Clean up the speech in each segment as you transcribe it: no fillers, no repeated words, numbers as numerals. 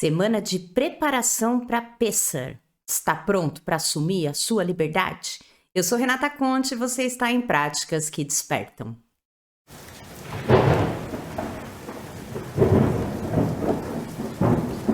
Semana de preparação para Pêssar. Está pronto para assumir a sua liberdade? Eu sou Renata Conte e você está em Práticas que Despertam.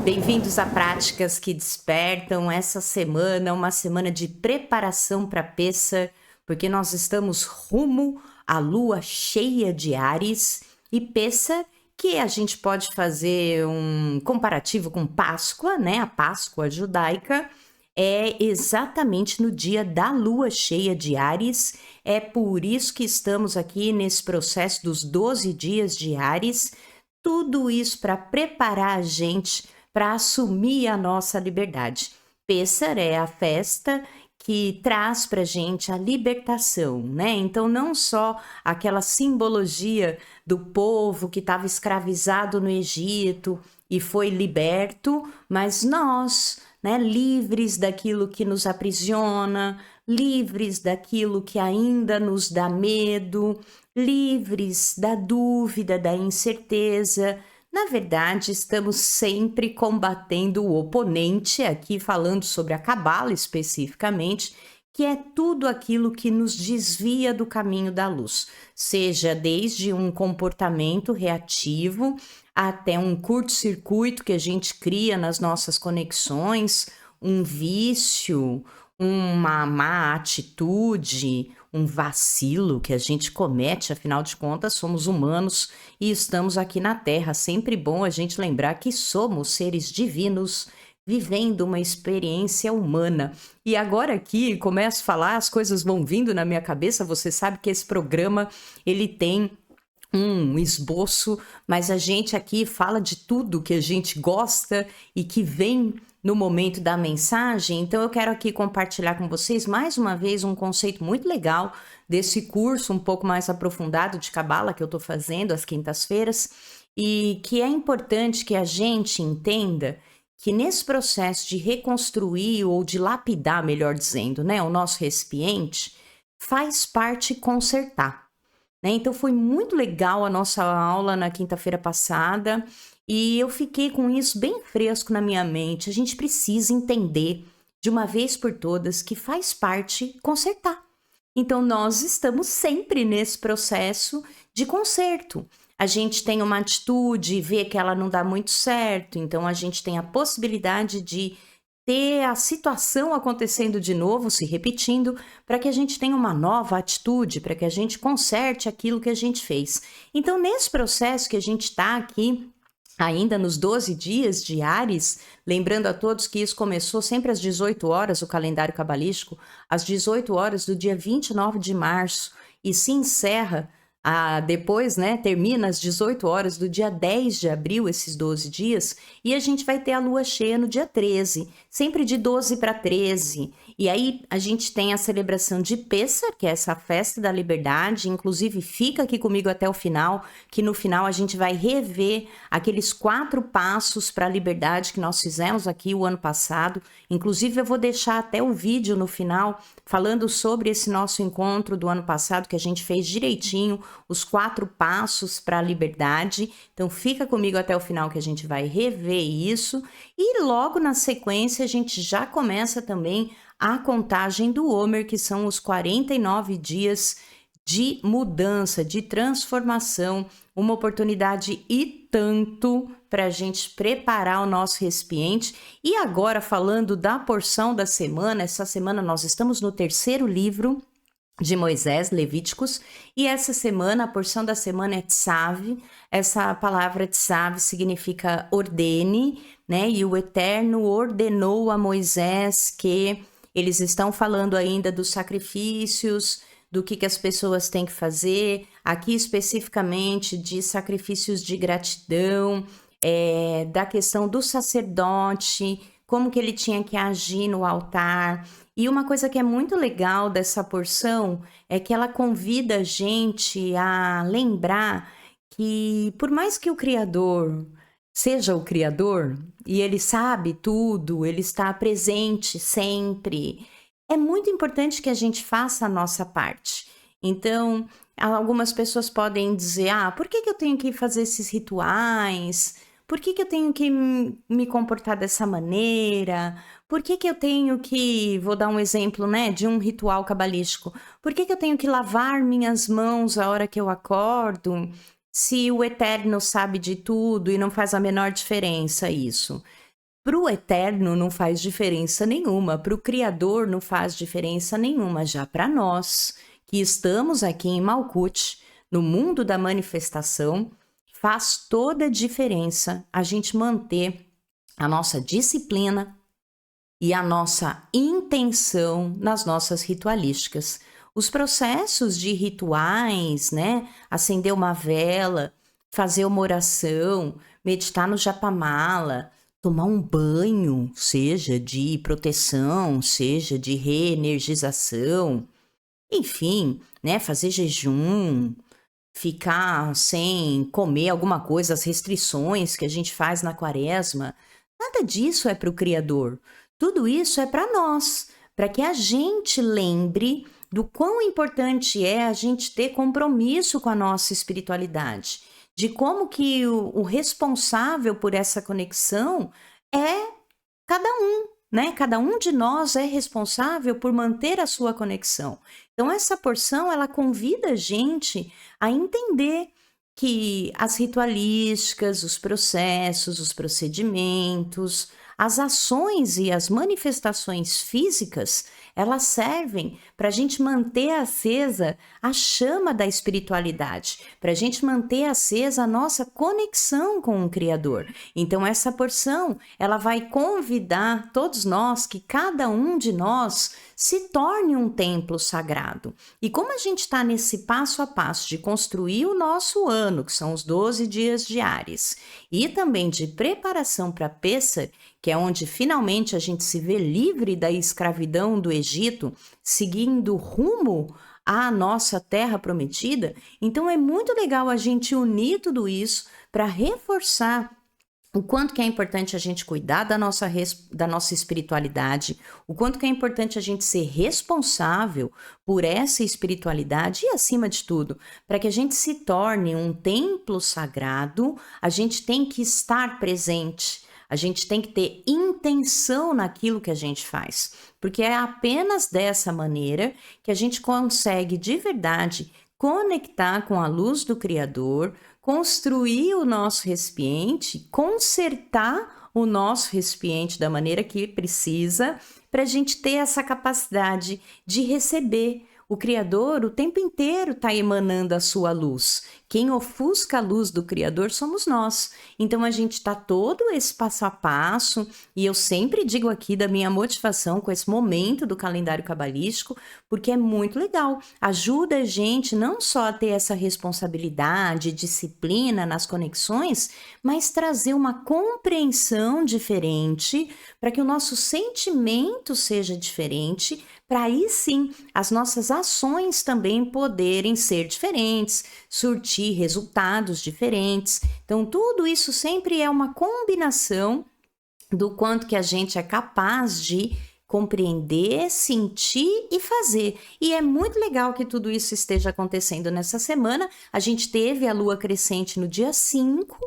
Bem-vindos a Práticas que Despertam. Essa semana é uma semana de preparação para Pêssar, porque nós estamos rumo à lua cheia de Áries e Pêssar, que a gente pode fazer um comparativo com Páscoa, né? A Páscoa judaica é exatamente no dia da lua cheia de Áries. É por isso que estamos aqui nesse processo dos 12 dias de Áries. Tudo isso para preparar a gente para assumir a nossa liberdade. Pêssar é a festa que traz para a gente a libertação, né? Então, não só aquela simbologia do povo que estava escravizado no Egito e foi liberto, mas nós, né, livres daquilo que nos aprisiona, livres daquilo que ainda nos dá medo, livres da dúvida, da incerteza. Na verdade, estamos sempre combatendo o oponente, aqui falando sobre a Cabala especificamente, que é tudo aquilo que nos desvia do caminho da luz, seja desde um comportamento reativo até um curto-circuito que a gente cria nas nossas conexões, um vício, uma má atitude, um vacilo que a gente comete, afinal de contas, somos humanos e estamos aqui na Terra. Sempre bom a gente lembrar que somos seres divinos vivendo uma experiência humana. E agora aqui começo a falar, as coisas vão vindo na minha cabeça. Você sabe que esse programa ele tem um esboço, mas a gente aqui fala de tudo que a gente gosta e que vem no momento da mensagem. Então eu quero aqui compartilhar com vocês mais uma vez um conceito muito legal desse curso um pouco mais aprofundado de Cabala que eu estou fazendo às quintas-feiras, e que é importante que a gente entenda que nesse processo de reconstruir ou de lapidar, melhor dizendo, né, o nosso recipiente, faz parte consertar. Né? Então foi muito legal a nossa aula na quinta-feira passada e eu fiquei com isso bem fresco na minha mente. A gente precisa entender de uma vez por todas que faz parte consertar. Então nós estamos sempre nesse processo de conserto. A gente tem uma atitude e vê que ela não dá muito certo, então a gente tem a possibilidade de ter a situação acontecendo de novo, se repetindo, para que a gente tenha uma nova atitude, para que a gente conserte aquilo que a gente fez. Então, nesse processo que a gente está aqui, ainda nos 12 dias de Áries, lembrando a todos que isso começou sempre às 18 horas, o calendário cabalístico, às 18 horas do dia 29 de março, e se encerra depois, né, termina às 18 horas do dia 10 de abril, esses 12 dias, e a gente vai ter a lua cheia no dia 13, sempre de 12 para 13. E aí a gente tem a celebração de Pêssar, que é essa festa da liberdade. Inclusive fica aqui comigo até o final, que no final a gente vai rever aqueles 4 passos para a liberdade que nós fizemos aqui o ano passado. Inclusive eu vou deixar até o vídeo no final falando sobre esse nosso encontro do ano passado, que a gente fez direitinho, os 4 passos para a liberdade. Então fica comigo até o final que a gente vai rever isso. E logo na sequência a gente já começa também a contagem do Homer, que são os 49 dias de mudança, de transformação, uma oportunidade e tanto para a gente preparar o nosso recipiente. E agora falando da porção da semana, essa semana nós estamos no 3º livro de Moisés, Levíticos, e essa semana, a porção da semana é Tzav. Essa palavra Tzav significa ordene, né? E o Eterno ordenou a Moisés que eles estão falando ainda dos sacrifícios, do que as pessoas têm que fazer, aqui especificamente de sacrifícios de gratidão, da questão do sacerdote, como que ele tinha que agir no altar. E uma coisa que é muito legal dessa porção é que ela convida a gente a lembrar que, por mais que o Criador seja o Criador, e ele sabe tudo, ele está presente sempre, é muito importante que a gente faça a nossa parte. Então, algumas pessoas podem dizer, por que eu tenho que fazer esses rituais? Por que que eu tenho que me comportar dessa maneira? Por que que eu tenho que, vou dar um exemplo, né, de um ritual cabalístico. Por que que eu tenho que lavar minhas mãos a hora que eu acordo, se o Eterno sabe de tudo e não faz a menor diferença isso? Para o Eterno não faz diferença nenhuma, para o Criador não faz diferença nenhuma, já para nós, que estamos aqui em Malkuth, no mundo da manifestação, faz toda a diferença a gente manter a nossa disciplina e a nossa intenção nas nossas ritualísticas. Os processos de rituais, né? Acender uma vela, fazer uma oração, meditar no Japamala, tomar um banho, seja de proteção, seja de reenergização, enfim, né? Fazer jejum, ficar sem comer alguma coisa, as restrições que a gente faz na quaresma, nada disso é para o Criador. Tudo isso é para nós, para que a gente lembre do quão importante é a gente ter compromisso com a nossa espiritualidade, de como que o responsável por essa conexão é cada um, né? Cada um de nós é responsável por manter a sua conexão. Então, essa porção, ela convida a gente a entender que as ritualísticas, os processos, os procedimentos, as ações e as manifestações físicas, elas servem para a gente manter acesa a chama da espiritualidade, para a gente manter acesa a nossa conexão com o Criador. Então, essa porção, ela vai convidar todos nós, que cada um de nós se torne um templo sagrado. E como a gente está nesse passo a passo de construir o nosso ano, que são os 12 dias diários, e também de preparação para Pêssar, que é onde finalmente a gente se vê livre da escravidão do Egito, seguindo rumo à nossa terra prometida, então é muito legal a gente unir tudo isso para reforçar o quanto que é importante a gente cuidar da nossa espiritualidade, o quanto que é importante a gente ser responsável por essa espiritualidade e, acima de tudo, para que a gente se torne um templo sagrado, a gente tem que estar presente, a gente tem que ter intenção naquilo que a gente faz, porque é apenas dessa maneira que a gente consegue de verdade conectar com a luz do Criador, construir o nosso recipiente, consertar o nosso recipiente da maneira que precisa, para a gente ter essa capacidade de receber. O Criador o tempo inteiro está emanando a sua luz. Quem ofusca a luz do Criador somos nós. Então a gente está todo esse passo a passo, e eu sempre digo aqui da minha motivação com esse momento do calendário cabalístico, porque é muito legal. Ajuda a gente não só a ter essa responsabilidade, disciplina nas conexões, mas trazer uma compreensão diferente, para que o nosso sentimento seja diferente, para aí sim as nossas ações também poderem ser diferentes, surtir resultados diferentes. Então, tudo isso sempre é uma combinação do quanto que a gente é capaz de compreender, sentir e fazer. E é muito legal que tudo isso esteja acontecendo nessa semana. A gente teve a lua crescente no dia 5.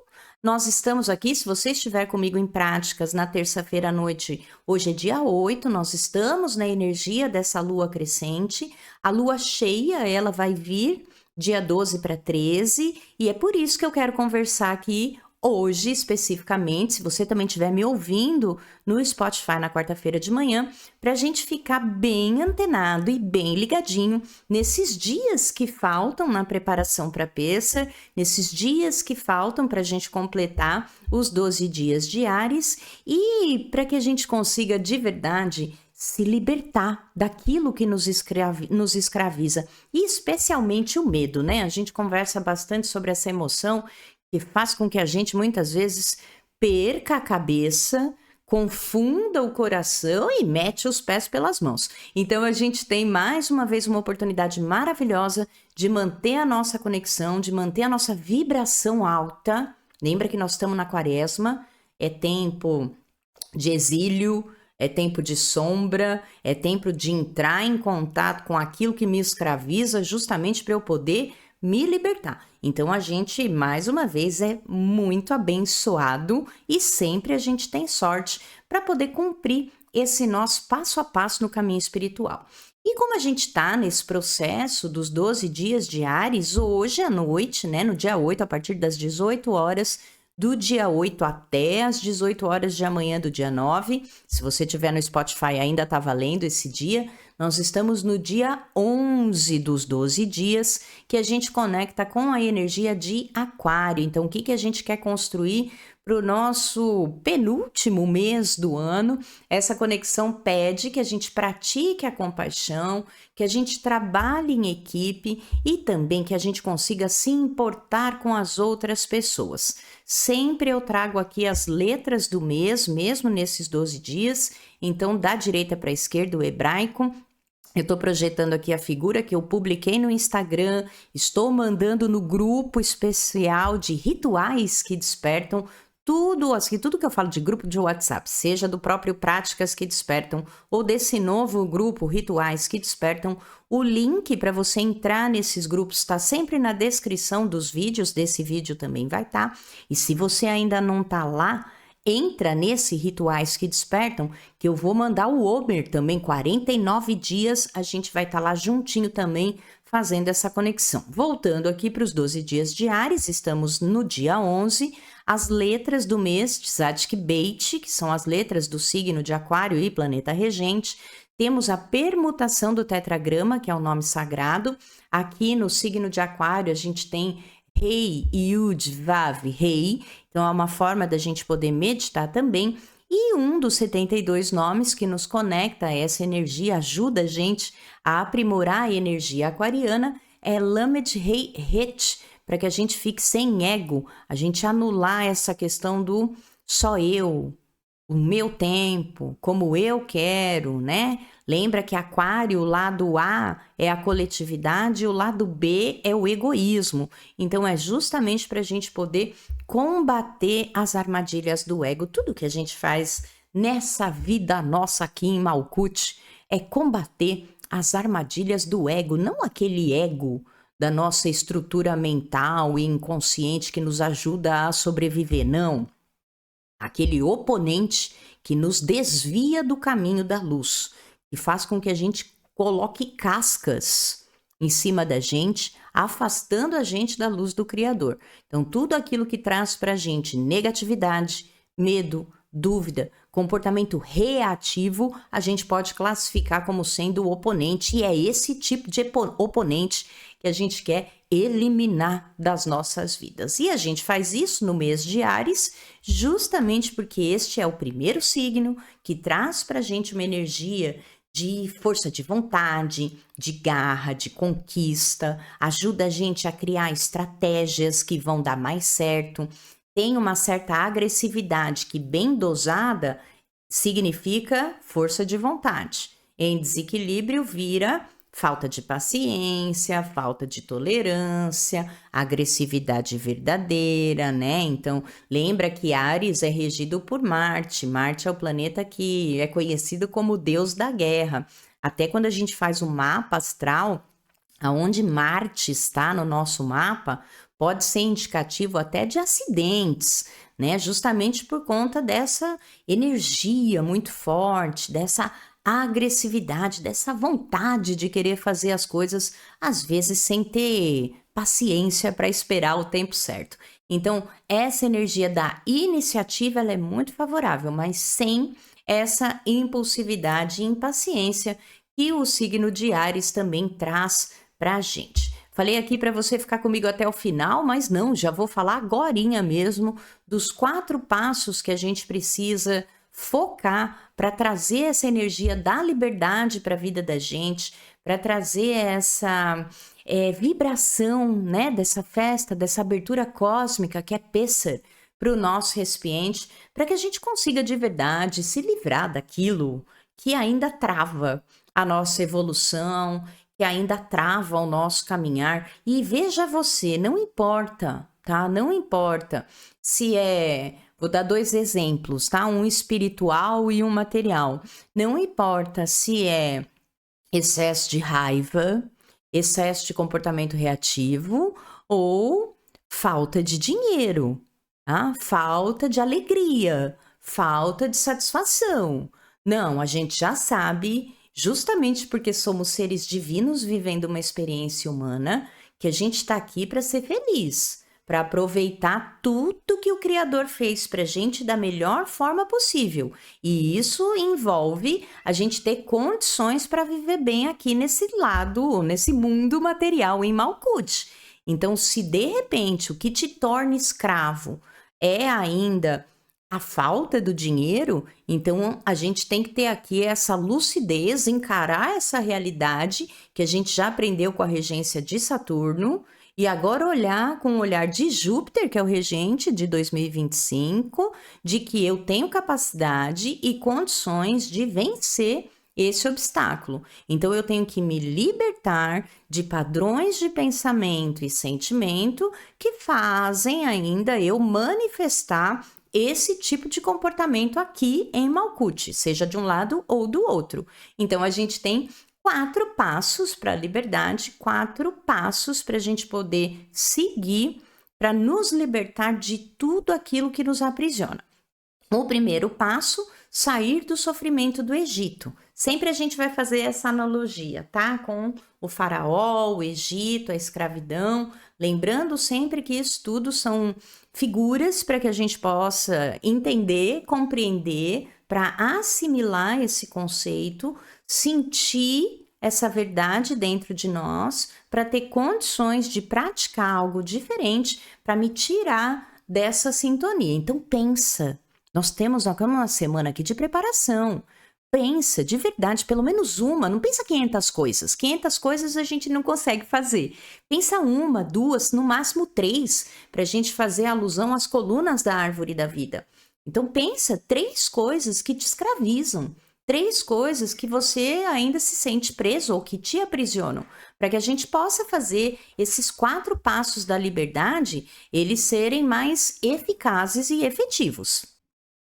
Nós estamos aqui, se você estiver comigo em práticas na terça-feira à noite, hoje é dia 8, nós estamos na energia dessa lua crescente. A lua cheia, ela vai vir dia 12 para 13, e é por isso que eu quero conversar aqui hoje especificamente, se você também estiver me ouvindo no Spotify na quarta-feira de manhã, para a gente ficar bem antenado e bem ligadinho nesses dias que faltam na preparação para Pêssar, nesses dias que faltam para a gente completar os 12 dias diários, e para que a gente consiga de verdade se libertar daquilo que nos escraviza, e especialmente o medo, né? A gente conversa bastante sobre essa emoção que faz com que a gente muitas vezes perca a cabeça, confunda o coração e mete os pés pelas mãos. Então a gente tem mais uma vez uma oportunidade maravilhosa de manter a nossa conexão, de manter a nossa vibração alta. Lembra que nós estamos na quaresma, é tempo de exílio, é tempo de sombra, é tempo de entrar em contato com aquilo que me escraviza, justamente para eu poder me libertar. Então a gente, mais uma vez, é muito abençoado e sempre a gente tem sorte para poder cumprir esse nosso passo a passo no caminho espiritual. E como a gente está nesse processo dos 12 dias de Áries, hoje à noite, né, no dia 8, a partir das 18 horas, do dia 8 até as 18 horas de amanhã do dia 9, se você estiver no Spotify ainda está valendo esse dia, nós estamos no dia 11 dos 12 dias, que a gente conecta com a energia de Aquário. Então, o que a gente quer construir para o nosso penúltimo mês do ano? Essa conexão pede que a gente pratique a compaixão, que a gente trabalhe em equipe e também que a gente consiga se importar com as outras pessoas. Sempre eu trago aqui as letras do mês, mesmo nesses 12 dias, então da direita para a esquerda o hebraico. Eu estou projetando aqui a figura que eu publiquei no Instagram, estou mandando no grupo especial de rituais que despertam tudo que eu falo de grupo de WhatsApp, seja do próprio Práticas que Despertam ou desse novo grupo Rituais que Despertam, o link para você entrar nesses grupos está sempre na descrição dos vídeos, desse vídeo também vai estar. E se você ainda não está lá, entra nesse Rituais que Despertam, que eu vou mandar o Omer também, 49 dias, a gente vai estar lá juntinho também, fazendo essa conexão. Voltando aqui para os 12 dias de Áries, estamos no dia 11, as letras do mês de Tzadik Beit, que são as letras do signo de Aquário e planeta regente. Temos a permutação do tetragrama, que é o nome sagrado. Aqui no signo de Aquário a gente tem Rei, Yud, Vav, Rei. Então é uma forma da gente poder meditar também. E um dos 72 nomes que nos conecta a essa energia, ajuda a gente a aprimorar a energia aquariana, é Lamed Rei Het, para que a gente fique sem ego, a gente anular essa questão do só eu, o meu tempo, como eu quero, né? Lembra que Aquário, o lado A é a coletividade e o lado B é o egoísmo. Então é justamente para a gente poder combater as armadilhas do ego. Tudo que a gente faz nessa vida nossa aqui em Malkuth é combater as armadilhas do ego, não aquele ego da nossa estrutura mental e inconsciente que nos ajuda a sobreviver, não. Aquele oponente que nos desvia do caminho da luz e faz com que a gente coloque cascas em cima da gente, afastando a gente da luz do Criador. Então, tudo aquilo que traz para a gente negatividade, medo, dúvida, comportamento reativo, a gente pode classificar como sendo o oponente, e é esse tipo de oponente que a gente quer eliminar das nossas vidas. E a gente faz isso no mês de Áries, justamente porque este é o primeiro signo que traz para a gente uma energia de força de vontade, de garra, de conquista, ajuda a gente a criar estratégias que vão dar mais certo. Tem uma certa agressividade que, bem dosada, significa força de vontade. Em desequilíbrio vira falta de paciência, falta de tolerância, agressividade verdadeira, né? Então, lembra que Áries é regido por Marte. Marte é o planeta que é conhecido como o deus da guerra. Até quando a gente faz um mapa astral, aonde Marte está no nosso mapa, pode ser indicativo até de acidentes, né? Justamente por conta dessa energia muito forte, dessa agressividade, dessa vontade de querer fazer as coisas, às vezes sem ter paciência para esperar o tempo certo. Então, essa energia da iniciativa ela é muito favorável, mas sem essa impulsividade e impaciência que o signo de Áries também traz para a gente. Falei aqui para você ficar comigo até o final, mas não, já vou falar agorinha mesmo dos 4 passos que a gente precisa focar para trazer essa energia da liberdade para a vida da gente, para trazer essa vibração, né, dessa festa, dessa abertura cósmica que é Pessar para o nosso recipiente, para que a gente consiga de verdade se livrar daquilo que ainda trava a nossa evolução, que ainda trava o nosso caminhar. E veja você, não importa, tá? Não importa se é... Vou dar 2 exemplos, tá? Um espiritual e um material. Não importa se é excesso de raiva, excesso de comportamento reativo ou Falta de dinheiro, tá? Falta de alegria, falta de satisfação. Não, a gente já sabe, justamente porque somos seres divinos vivendo uma experiência humana, que a gente está aqui para ser feliz, para aproveitar tudo que o Criador fez para a gente da melhor forma possível. E isso envolve a gente ter condições para viver bem aqui nesse lado, nesse mundo material em Malkuth. Então, se de repente o que te torna escravo é ainda a falta do dinheiro, então a gente tem que ter aqui essa lucidez, encarar essa realidade que a gente já aprendeu com a regência de Saturno, e agora olhar com o olhar de Júpiter, que é o regente de 2025, de que eu tenho capacidade e condições de vencer esse obstáculo. Então eu tenho que me libertar de padrões de pensamento e sentimento que fazem ainda eu manifestar esse tipo de comportamento aqui em Malkuth, seja de um lado ou do outro. Então a gente tem 4 passos para a liberdade, 4 passos para a gente poder seguir para nos libertar de tudo aquilo que nos aprisiona. O primeiro passo, sair do sofrimento do Egito. Sempre a gente vai fazer essa analogia, tá? Com o faraó, o Egito, a escravidão. Lembrando sempre que isso tudo são figuras para que a gente possa entender, compreender, para assimilar esse conceito, sentir essa verdade dentro de nós, para ter condições de praticar algo diferente, para me tirar dessa sintonia. Então pensa. Nós temos uma semana aqui de preparação. Pensa, de verdade, pelo menos uma. Não pensa 500 coisas. 500 coisas a gente não consegue fazer. Pensa uma, 2, no máximo 3, para a gente fazer alusão às colunas da árvore da vida. Então pensa 3 coisas que te escravizam. 3 coisas que você ainda se sente preso ou que te aprisionam. Para que a gente possa fazer esses 4 passos da liberdade, eles serem mais eficazes e efetivos.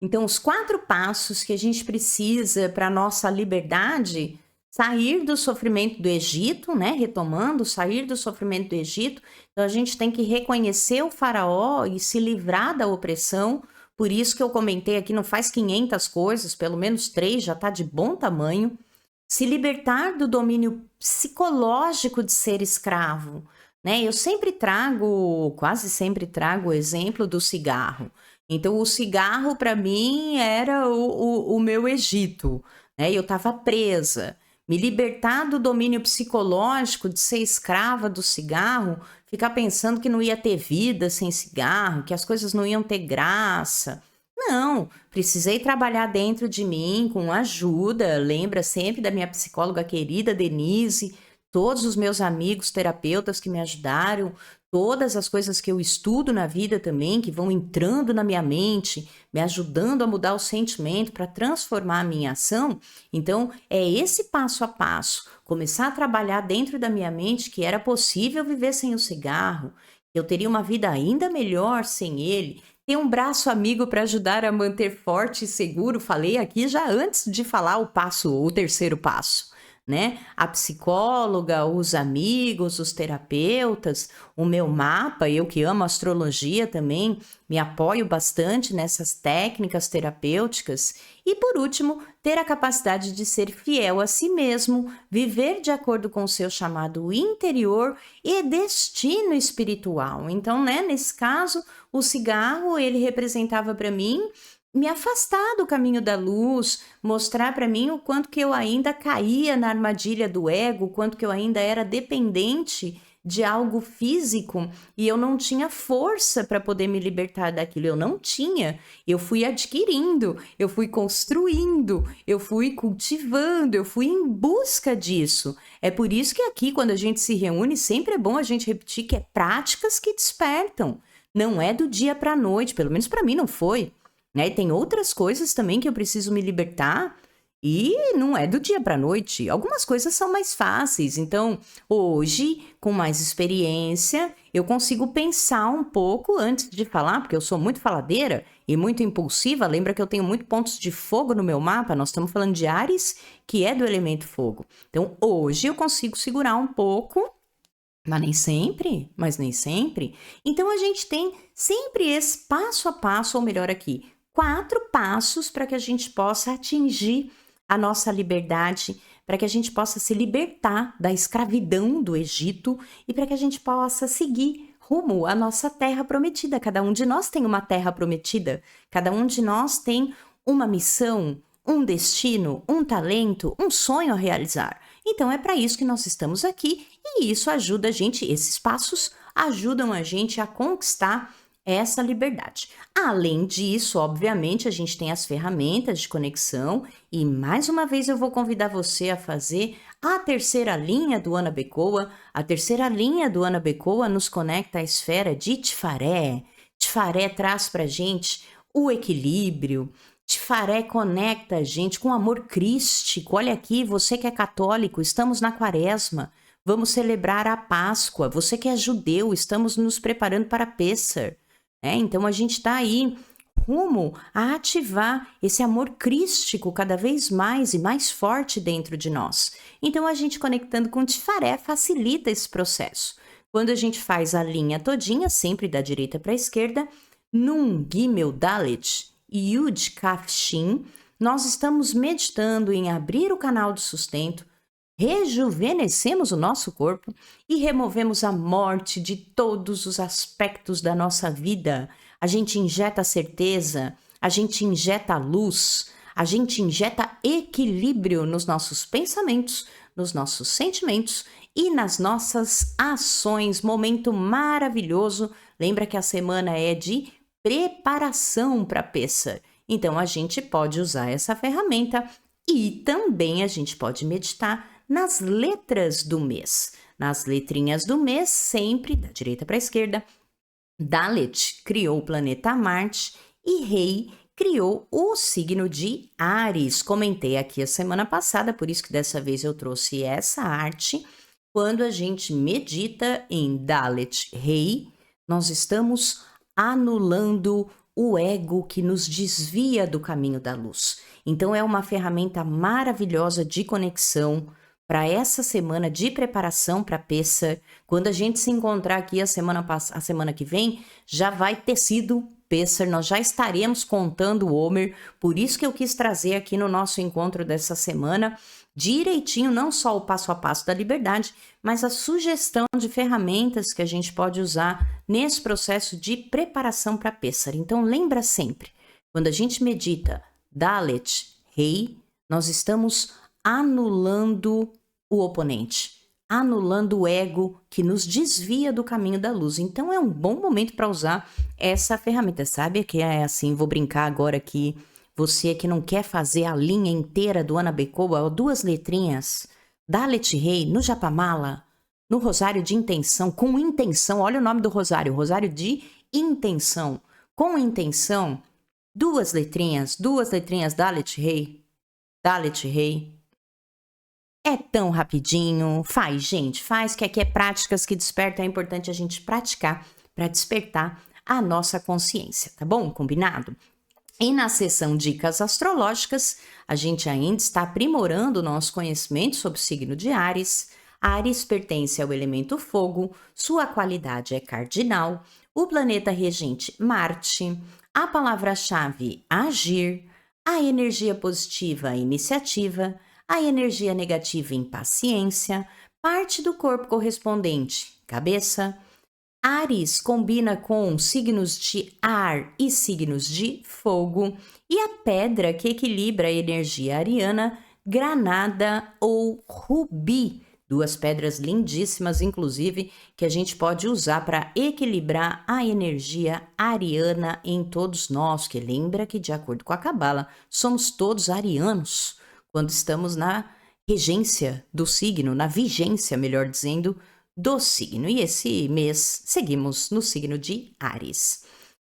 Então, os 4 passos que a gente precisa para a nossa liberdade, sair do sofrimento do Egito, né? Retomando, sair do sofrimento do Egito. Então, a gente tem que reconhecer o faraó e se livrar da opressão. Por isso que eu comentei aqui, não faz 500 coisas, pelo menos 3 já está de bom tamanho. Se libertar do domínio psicológico de ser escravo, né? Eu sempre trago, quase sempre trago o exemplo do cigarro. Então, o cigarro, para mim, era o meu Egito, né? Eu estava presa. Me libertar do domínio psicológico de ser escrava do cigarro, ficar pensando que não ia ter vida sem cigarro, que as coisas não iam ter graça. Não, precisei trabalhar dentro de mim com ajuda. Lembra sempre da minha psicóloga querida Denise, todos os meus amigos terapeutas que me ajudaram, todas as coisas que eu estudo na vida também, que vão entrando na minha mente, me ajudando a mudar o sentimento para transformar a minha ação. Então, é esse passo a passo, começar a trabalhar dentro da minha mente que era possível viver sem o cigarro, que eu teria uma vida ainda melhor sem ele, ter um braço amigo para ajudar a manter forte e seguro. Falei aqui já antes de falar o terceiro passo. Né? A psicóloga, os amigos, os terapeutas, o meu mapa, eu que amo astrologia também, me apoio bastante nessas técnicas terapêuticas. E por último, ter a capacidade de ser fiel a si mesmo, viver de acordo com o seu chamado interior e destino espiritual. Então, né, nesse caso, o cigarro, ele representava para mim me afastar do caminho da luz, mostrar para mim o quanto que eu ainda caía na armadilha do ego, o quanto que eu ainda era dependente de algo físico e eu não tinha força para poder me libertar daquilo. Eu não tinha. Eu fui adquirindo, eu fui construindo, eu fui cultivando, eu fui em busca disso. É por isso que aqui, quando a gente se reúne, sempre é bom a gente repetir que é práticas que despertam. Não é do dia para a noite, pelo menos para mim não foi. Né? E tem outras coisas também que eu preciso me libertar e não é do dia para a noite. Algumas coisas são mais fáceis. Então, hoje, com mais experiência, eu consigo pensar um pouco antes de falar, porque eu sou muito faladeira e muito impulsiva. Lembra que eu tenho muitos pontos de fogo no meu mapa? Nós estamos falando de Áries, que é do elemento fogo. Então, hoje eu consigo segurar um pouco, Mas nem sempre. Então a gente tem sempre esse passo a passo, ou melhor aqui, 4 passos para que a gente possa atingir a nossa liberdade, para que a gente possa se libertar da escravidão do Egito e para que a gente possa seguir rumo à nossa terra prometida. Cada um de nós tem uma terra prometida, cada um de nós tem uma missão, um destino, um talento, um sonho a realizar. Então é para isso que nós estamos aqui e isso ajuda a gente, esses passos ajudam a gente a conquistar essa liberdade. Além disso, obviamente, a gente tem as ferramentas de conexão e mais uma vez eu vou convidar você a fazer a terceira linha do Anabecoa. A terceira linha do Anabecoa nos conecta à esfera de Tifaré. Tifaré traz para gente o equilíbrio. Tifaré conecta a gente com o amor crístico. Olha aqui, você que é católico, estamos na quaresma. Vamos celebrar a Páscoa. Você que é judeu, estamos nos preparando para Pêssar. Então a gente está aí rumo a ativar esse amor crístico cada vez mais e mais forte dentro de nós. Então a gente conectando com Tifaré facilita esse processo. Quando a gente faz a linha todinha, sempre da direita para a esquerda, Nun Gimel Dalet Yud Kaf Shin, nós estamos meditando em abrir o canal do sustento, rejuvenescemos o nosso corpo e removemos a morte de todos os aspectos da nossa vida. A gente injeta certeza, a gente injeta luz, a gente injeta equilíbrio nos nossos pensamentos, nos nossos sentimentos e nas nossas ações. Momento maravilhoso. Lembra que a semana é de preparação para Pêssar. Então a gente pode usar essa ferramenta e também a gente pode meditar nas letras do mês. Nas letrinhas do mês, sempre da direita para a esquerda, Dalet criou o planeta Marte e Rei criou o signo de Áries. Comentei aqui a semana passada, por isso que dessa vez eu trouxe essa arte. Quando a gente medita em Dalet Rei, nós estamos anulando o ego que nos desvia do caminho da luz. Então é uma ferramenta maravilhosa de conexão para essa semana de preparação para Pêssar. Quando a gente se encontrar aqui a semana que vem, já vai ter sido Pêssar, nós já estaremos contando o Homer, por isso que eu quis trazer aqui no nosso encontro dessa semana, direitinho, não só o passo a passo da liberdade, mas a sugestão de ferramentas que a gente pode usar nesse processo de preparação para Pêssar. Então lembra sempre, quando a gente medita Dalet, Rei, nós estamos anulando o oponente, anulando o ego que nos desvia do caminho da luz. Então é um bom momento para usar essa ferramenta. Sabe que é assim, vou brincar agora aqui, você que não quer fazer a linha inteira do Anabecoa, 2 letrinhas, Dalet Rei, no Japamala, no Rosário de Intenção, com intenção, olha o nome do Rosário, Rosário de Intenção, com intenção, 2 letrinhas, Dalet Rei, Dalet Rei. É tão rapidinho, faz gente, faz, que aqui é práticas que despertam, é importante a gente praticar para despertar a nossa consciência, tá bom? Combinado? E na sessão Dicas Astrológicas, a gente ainda está aprimorando o nosso conhecimento sobre o signo de Áries. Áries pertence ao elemento fogo, sua qualidade é cardinal, o planeta regente Marte, a palavra-chave agir, a energia positiva iniciativa, a energia negativa impaciência, parte do corpo correspondente cabeça. Áries combina com signos de ar e signos de fogo, e a pedra que equilibra a energia ariana, granada ou rubi, 2 pedras lindíssimas, inclusive, que a gente pode usar para equilibrar a energia ariana em todos nós, que lembra que, de acordo com a Cabala, somos todos arianos quando estamos na regência do signo, na vigência, melhor dizendo, do signo. E esse mês seguimos no signo de Áries.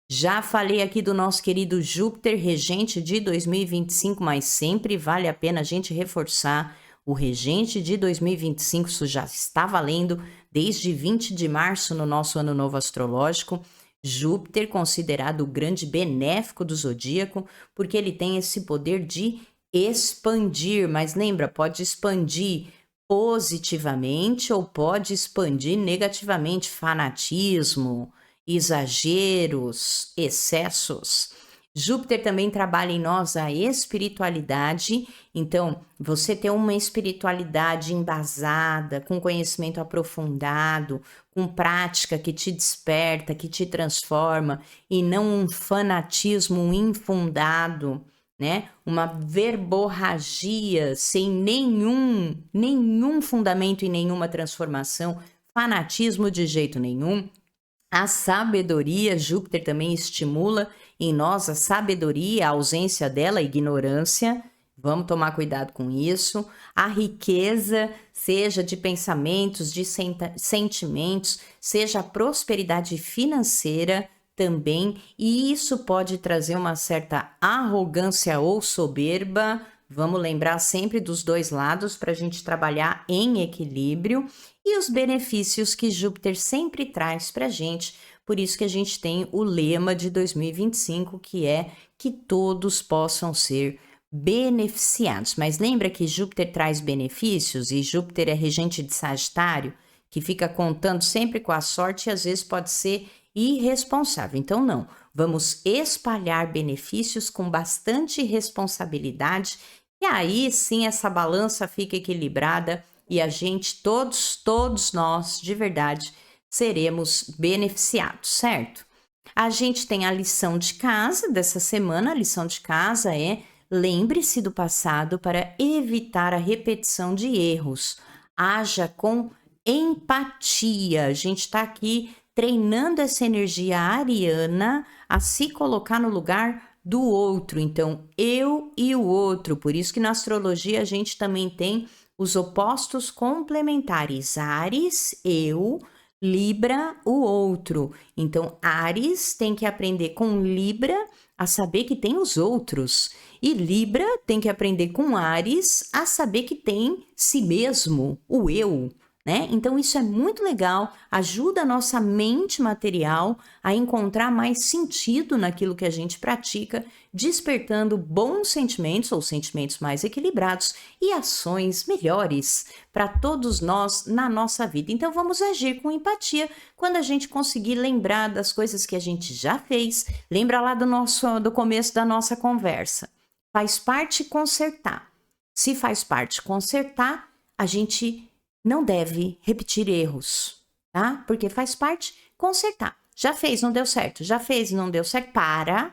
Já falei aqui do nosso querido Júpiter, regente de 2025, mas sempre vale a pena a gente reforçar o regente de 2025, isso já está valendo desde 20 de março no nosso ano novo astrológico. Júpiter considerado o grande benéfico do zodíaco, porque ele tem esse poder de expandir, mas lembra, pode expandir positivamente ou pode expandir negativamente, fanatismo, exageros, excessos. Júpiter também trabalha em nós a espiritualidade, então você ter uma espiritualidade embasada, com conhecimento aprofundado, com prática que te desperta, que te transforma, e não um fanatismo infundado, né? Uma verborragia sem nenhum fundamento e nenhuma transformação, fanatismo de jeito nenhum. A sabedoria, Júpiter também estimula em nós a sabedoria, a ausência dela, a ignorância. Vamos tomar cuidado com isso. A riqueza, seja de pensamentos, de sentimentos, seja a prosperidade financeira também. E isso pode trazer uma certa arrogância ou soberba. Vamos lembrar sempre dos dois lados para a gente trabalhar em equilíbrio. E os benefícios que Júpiter sempre traz para a gente. Por isso que a gente tem o lema de 2025, que é que todos possam ser beneficiados. Mas lembra que Júpiter traz benefícios e Júpiter é regente de Sagitário, que fica contando sempre com a sorte e às vezes pode ser irresponsável. Então não, vamos espalhar benefícios com bastante responsabilidade e aí sim essa balança fica equilibrada e a gente, todos nós, de verdade, seremos beneficiados, certo? A gente tem a lição de casa dessa semana. A lição de casa é: lembre-se do passado para evitar a repetição de erros. Haja com empatia. A gente está aqui treinando essa energia ariana a se colocar no lugar do outro. Então, eu e o outro. Por isso que na astrologia a gente também tem os opostos complementares. Áries, eu, Libra, o outro. Então, Áries tem que aprender com Libra a saber que tem os outros. E Libra tem que aprender com Áries a saber que tem si mesmo, o eu, né? Então, isso é muito legal, ajuda a nossa mente material a encontrar mais sentido naquilo que a gente pratica, despertando bons sentimentos ou sentimentos mais equilibrados e ações melhores para todos nós na nossa vida. Então, vamos agir com empatia quando a gente conseguir lembrar das coisas que a gente já fez. Lembra lá do começo da nossa conversa. Faz parte consertar. Se faz parte consertar, a gente não deve repetir erros, tá? Porque faz parte consertar. Já fez, não deu certo. Já fez, não deu certo. Para,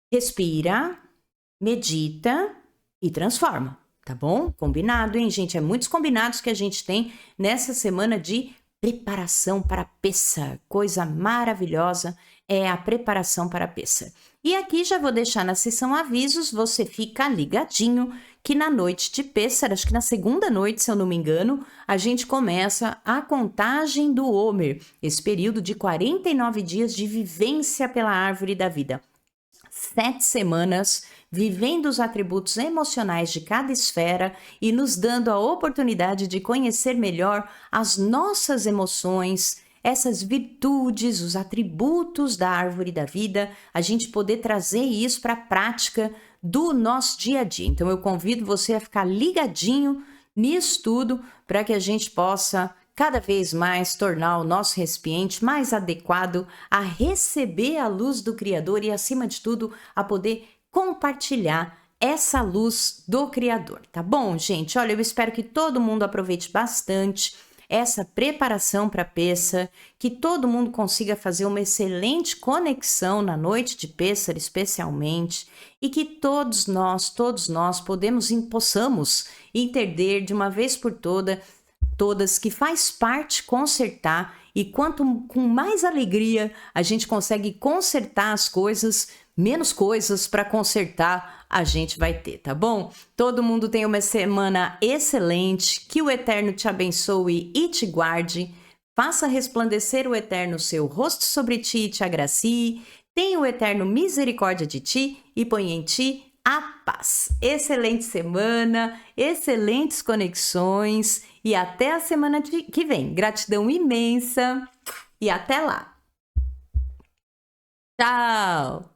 respira, medita e transforma, tá bom? Combinado, hein, gente? É muitos combinados que a gente tem nessa semana de preparação para Pêssar. Coisa maravilhosa é a preparação para Pêssar. E aqui já vou deixar na seção avisos, você fica ligadinho que na noite de Pêssar, acho que na segunda noite, se eu não me engano, a gente começa a contagem do Homer, esse período de 49 dias de vivência pela árvore da vida. 7 semanas vivendo os atributos emocionais de cada esfera e nos dando a oportunidade de conhecer melhor as nossas emoções, essas virtudes, os atributos da árvore da vida, a gente poder trazer isso para a prática do nosso dia a dia. Então eu convido você a ficar ligadinho nisso tudo para que a gente possa cada vez mais tornar o nosso recipiente mais adequado a receber a luz do Criador e, acima de tudo, a poder compartilhar essa luz do Criador, tá bom, gente? Olha, eu espero que todo mundo aproveite bastante essa preparação para Pêssar, que todo mundo consiga fazer uma excelente conexão na noite de Pêssar, especialmente, e que todos nós possamos entender de uma vez por todas que faz parte consertar, e quanto com mais alegria a gente consegue consertar as coisas, menos coisas para consertar a gente vai ter, tá bom? Todo mundo tem uma semana excelente, que o Eterno te abençoe e te guarde, faça resplandecer o Eterno seu rosto sobre ti e te agracie, tenha o Eterno misericórdia de ti e põe em ti a paz. Excelente semana, excelentes conexões e até a semana que vem. Gratidão imensa e até lá. Tchau!